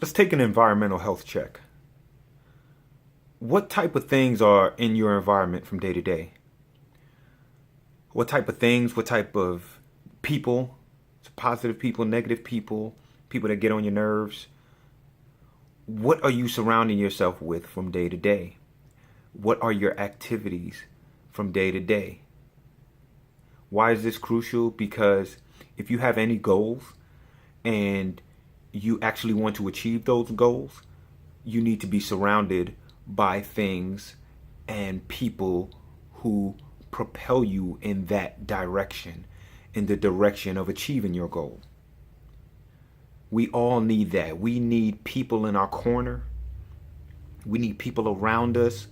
Let's take an environmental health check. What type of things are in your environment from day to day? What type of things, what type of people, positive people, negative people, people that get on your nerves? What are you surrounding yourself with from day to day? What are your activities from day to day? Why is this crucial? Because if you have any goals and you actually want to achieve those goals, you need to be surrounded by things and people who propel you in that direction, in the direction of achieving your goal. We all need that. We need people in our corner. We need people around us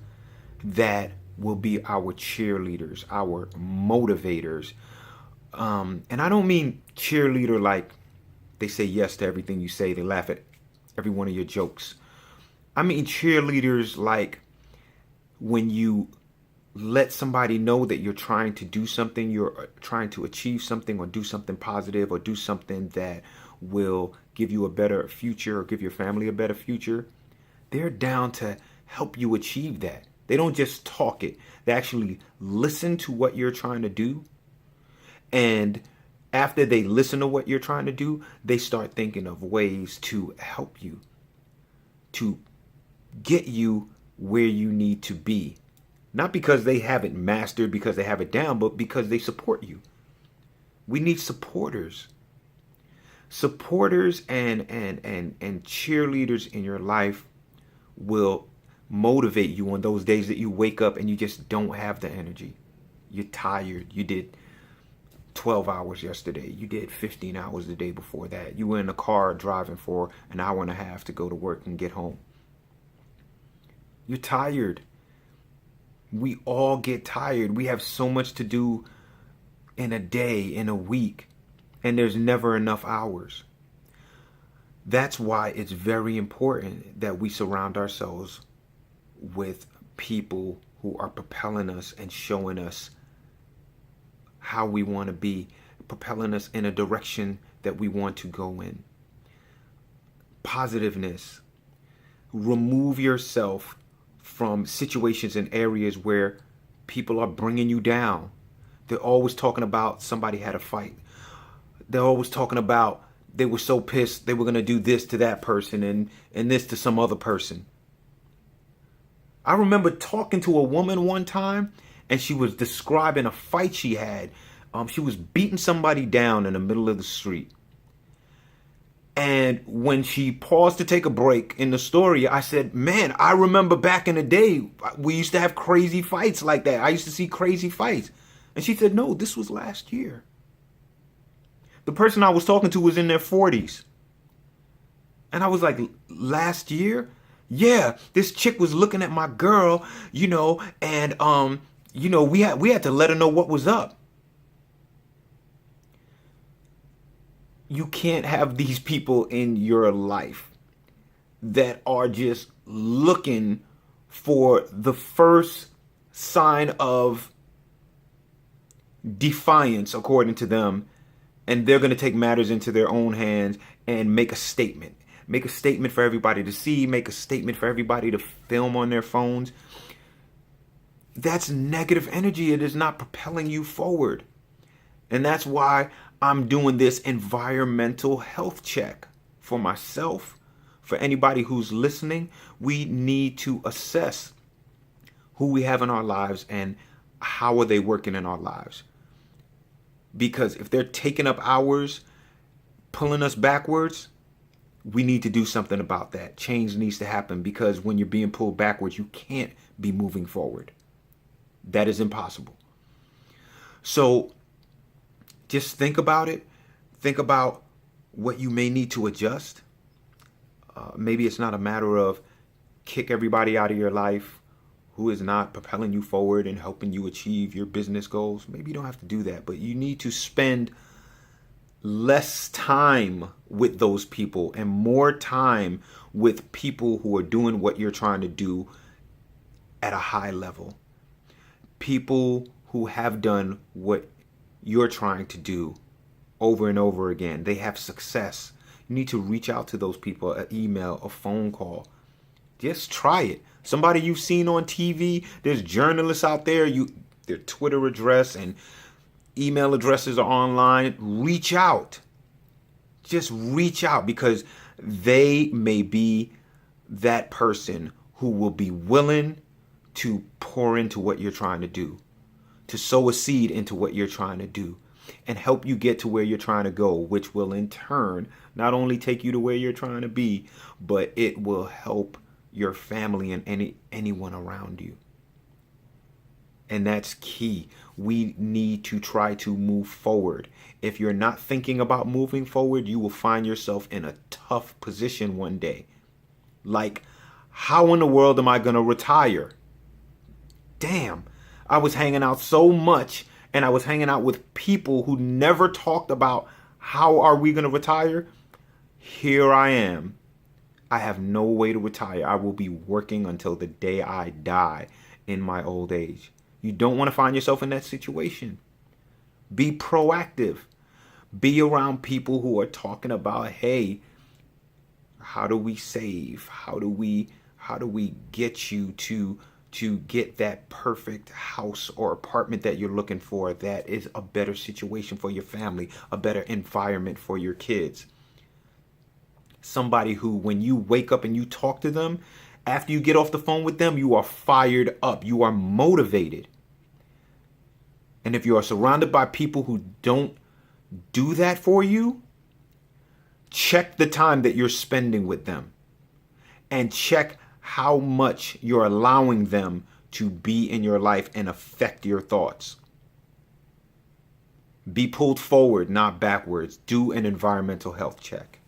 that will be our cheerleaders, our motivators. And I don't mean cheerleader like they say yes to everything you say, they laugh at every one of your jokes. I mean cheerleaders like when you let somebody know that you're trying to do something, you're trying to achieve something or do something positive or do something that will give you a better future or give your family a better future. They're down to help you achieve that. They don't just talk it. They actually listen to what you're trying to do. And after they listen to what you're trying to do, they start thinking of ways to help you, to get you where you need to be. Not because they have it mastered, because they have it down, but because they support you. We need supporters. Supporters and cheerleaders in your life will motivate you on those days that you wake up and you just don't have the energy. You're tired. You did 12 hours yesterday. You did 15 hours the day before that. You were in the car driving for an hour and a half to go to work and get home. You're tired. We all get tired. We have so much to do in a day, in a week, and there's never enough hours. That's why it's very important that we surround ourselves with people who are propelling us and showing us how we want to be, propelling us in a direction that we want to go in. Positiveness. Remove yourself from situations and areas where people are bringing you down. They're always talking about somebody had a fight. They're always talking about they were so pissed they were going to do this to that person and this to some other person. I remember talking to a woman one time and she was describing a fight she had. She was beating somebody down in the middle of the street. And when she paused to take a break in the story, I said, man, I remember back in the day, we used to have crazy fights like that. I used to see crazy fights. And she said, no, this was last year. The person I was talking to was in their 40s. And I was like, last year? Yeah, this chick was looking at my girl, and, we had to let her know what was up. You can't have these people in your life that are just looking for the first sign of defiance, according to them, and they're going to take matters into their own hands and make a statement. Make a statement for everybody to see, make a statement for everybody to film on their phones. That's negative energy. It is not propelling you forward. And that's why I'm doing this environmental health check for myself, for anybody who's listening. We need to assess who we have in our lives and how are they working in our lives. Because if they're taking up hours, pulling us backwards, we need to do something about that. Change needs to happen, because when you're being pulled backwards, you can't be moving forward. That is impossible. So just think about it. Think about what you may need to adjust. Maybe it's not a matter of kick everybody out of your life who is not propelling you forward and helping you achieve your business goals. Maybe you don't have to do that, but you need to spend less time with those people and more time with people who are doing what you're trying to do at a high level. People who have done what you're trying to do over and over again. They have success. You need to reach out to those people, an email, a phone call. Just try it. Somebody you've seen on TV, there's journalists out there, their Twitter address and email addresses are online. Reach out. Just reach out, because they may be that person who will be willing to pour into what you're trying to do, to sow a seed into what you're trying to do, and help you get to where you're trying to go, which will in turn not only take you to where you're trying to be, but it will help your family and anyone around you. And that's key. We need to try to move forward. If you're not thinking about moving forward, you will find yourself in a tough position one day. Like, how in the world am I going to retire? Damn, I was hanging out so much, and I was hanging out with people who never talked about how are we going to retire. Here I am. I have no way to retire. I will be working until the day I die in my old age. You don't want to find yourself in that situation. Be proactive. Be around people who are talking about, hey, how do we save? How do we get you to get that perfect house or apartment that you're looking for that is a better situation for your family, a better environment for your kids? Somebody who, when you wake up and you talk to them, after you get off the phone with them, you are fired up. You are motivated. And if you are surrounded by people who don't do that for you, check the time that you're spending with them, and check how much you're allowing them to be in your life and affect your thoughts. Be pulled forward, not backwards. Do an environmental health check.